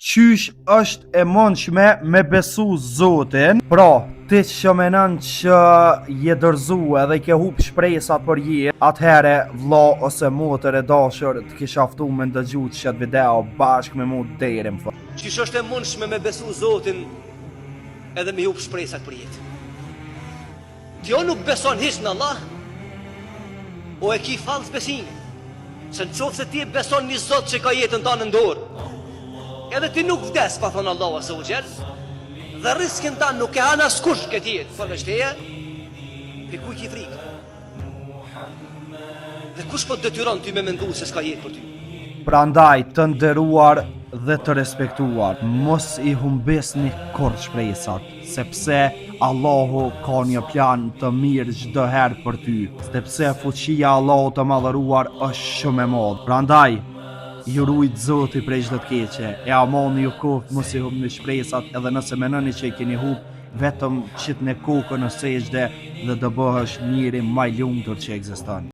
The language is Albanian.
Qysh është e mundshme me besu Zotin? Pra, ti që menon që je dërzu edhe ke hup shpresat për jetë, atëhere vlla ose motër e dashur të kisha ftu me ndëgju çet video bashkë me mu deri në fund. Qysh është e mundshme me besu Zotin edhe me hup shpresat për jetë? Ti o nuk beson hiç në Allah, o e ki falës besimin. Se në qofë se ti beson një Zot që ka jetën ta në ndorë, edhe ti nuk vdes, ka thonë Allahu Azza wa Jall, dhe riskin ta nuk e hanë askush këtë jetë, përveç teje, pe kuj ki frikë? Dhe kush po të detyron ty me mendu se s'ka jetë për ty? Prandaj të nderuar dhe të respektuar, mos i humbesni kurrë shpresat, sepse Allahu ka një plan të mirë çdo herë për ty, sepse fuqia e Allahut të madhëruar është shumë e madhe. Prandaj ju rujt Zoti prej çdo të keqe, e amoni ju kohë mos i humbni shpresat, edhe nëse menoni që i keni humb, vetëm qit në kokën në sejdë dhe do bëhesh njëri më i lumtur që ekziston.